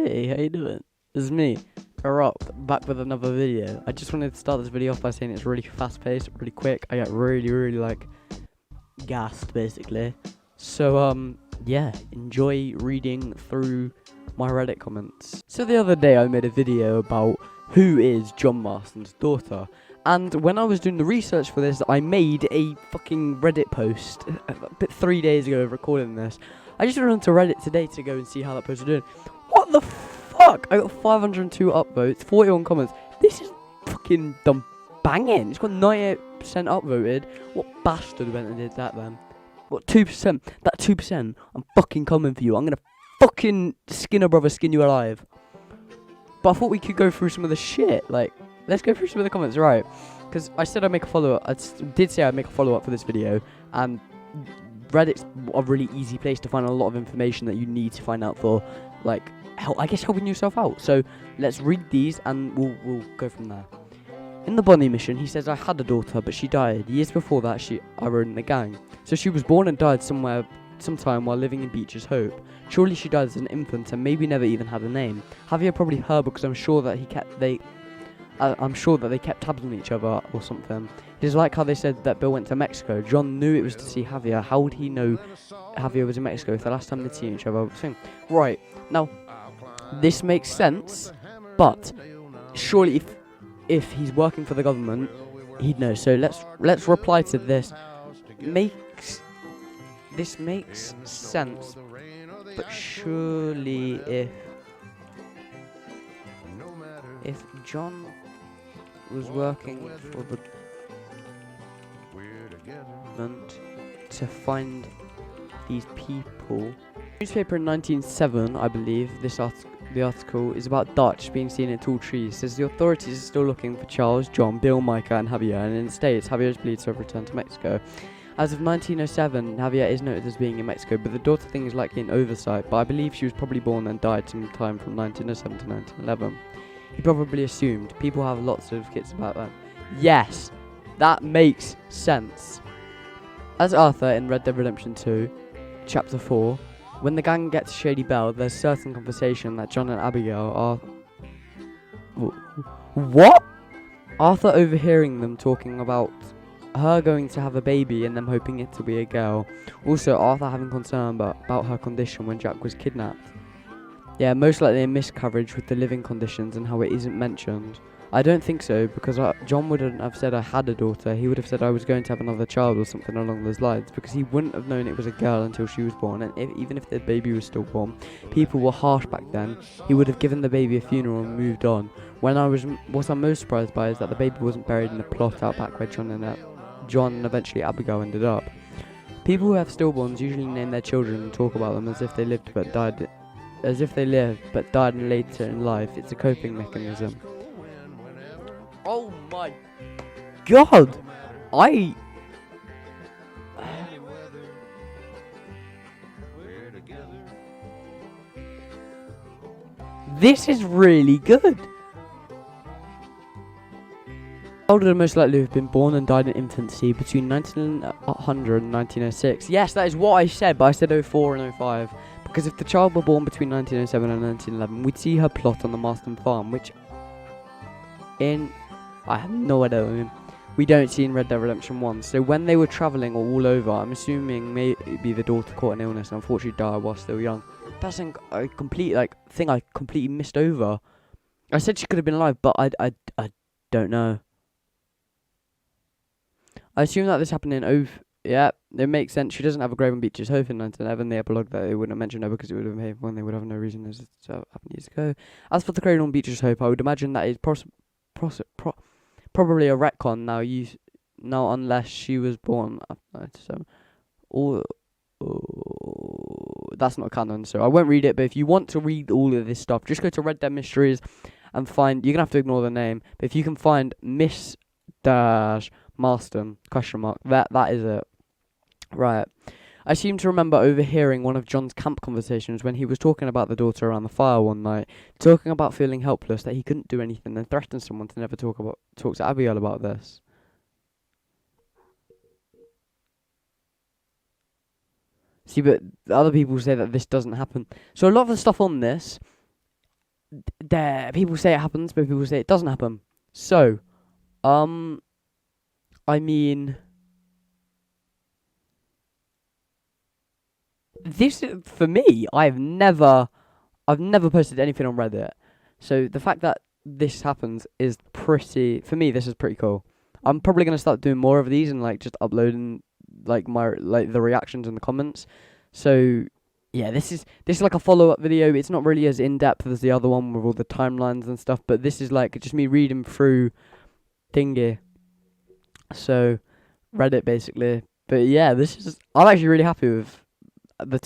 Hey, how you doing? It's me, Erupt, back with another video. I just wanted to start this video off by saying it's really fast paced, really quick. I get really like gassed basically. So yeah, enjoy reading through my Reddit comments. So the other day I made a video about who is John Marston's daughter. And when I was doing the research for this, I made a fucking Reddit post 3 days ago of recording this. I just went onto Reddit today to go and see how that post was doing. What the fuck? I got 502 upvotes, 41 comments. This is fucking dumb banging. It's got 98% upvoted. What bastard went and did that then? What, 2%? That 2%, I'm fucking coming for you. I'm gonna fucking skin a brother, skin you alive. But I thought we could go through some of the shit. Like, let's go through some of the comments, right? Because I said I'd make a follow-up. I did say I'd make a follow-up for this video. And Reddit's a really easy place to find a lot of information that you need to find out for, like, helping yourself out. So let's read these and we'll go from there. In the Bonnie mission, he says, I had a daughter, but she died. Years before that, I rode in the gang. So she was born and died sometime while living in Beecher's Hope. Surely she died as an infant and maybe never even had a name. Javier probably heard because I'm sure that they kept tabs on each other or something. It is like how they said that Bill went to Mexico. John knew it was to see Javier. How would he know Javier was in Mexico if the last time they'd seen each other? Right, now, this makes sense, but surely if he's working for the government, he'd know. So let's reply to this. This makes sense, but surely if John was working for the government to find these people. Newspaper in 1907, I believe, the article is about Dutch being seen in tall trees. Says the authorities are still looking for Charles, John, Bill, Micah and Javier, and in the States, Javier is believed to have returned to Mexico. As of 1907, Javier is noted as being in Mexico, but the daughter thing is likely an oversight, but I believe she was probably born and died sometime from 1907 to 1911. He probably assumed. People have lots of certificates about that. Yes, that makes sense. As Arthur in Red Dead Redemption 2, Chapter 4, when the gang gets to Shady Belle, there's certain conversation that John and Abigail are... What? Arthur overhearing them talking about her going to have a baby and them hoping it to be a girl. Also, Arthur having concern about her condition when Jack was kidnapped. Yeah, most likely a miscarriage with the living conditions and how it isn't mentioned. I don't think so, because John wouldn't have said I had a daughter. He would have said I was going to have another child or something along those lines, because he wouldn't have known it was a girl until she was born, and even if the baby was still born, people were harsh back then. He would have given the baby a funeral and moved on. What I'm most surprised by is that the baby wasn't buried in the plot out back where John and eventually Abigail ended up. People who have stillborns usually name their children and talk about them as if they lived but died later in life. It's a coping mechanism. Oh my god! This is really good! Children are most likely to have been born and died in infancy between 1900 and 1906. Yes, that is what I said, but I said 04 and 05. Because if the child were born between 1907 and 1911, we'd see her plot on the Marston farm, which I have no idea. We don't see in Red Dead Redemption 1. So when they were travelling all over, I'm assuming maybe the daughter caught an illness and unfortunately died while still young. That's a complete thing I completely missed over. I said she could have been alive, but I don't know. I assume that this happened in yeah, it makes sense. She doesn't have a grave on Beecher's Hope in 1911. The epilogue that they wouldn't have mentioned her because it would have made when they would have no reason as it happened years ago. As for the cradle on Beecher's Hope, I would imagine that is probably a retcon now unless she was born after 97. That's not canon, so I won't read it. But if you want to read all of this stuff, just go to Red Dead Mysteries and find. You're gonna have to ignore the name, but if you can find Miss Marston ? That is it. Right. I seem to remember overhearing one of John's camp conversations when he was talking about the daughter around the fire one night, talking about feeling helpless, that he couldn't do anything, and threatened someone to never talk to Abigail about this. See, but other people say that this doesn't happen. So a lot of the stuff on this, there, people say it happens, but people say it doesn't happen. So, I mean, this for me, I've never posted anything on Reddit. So the fact that this happens is pretty, for me, this is pretty cool. I'm probably gonna start doing more of these and like just uploading like my like the reactions and the comments. So yeah, this is like a follow up video. It's not really as in depth as the other one with all the timelines and stuff, but this is like just me reading through thingy. So Reddit basically. But yeah, I'm actually really happy with the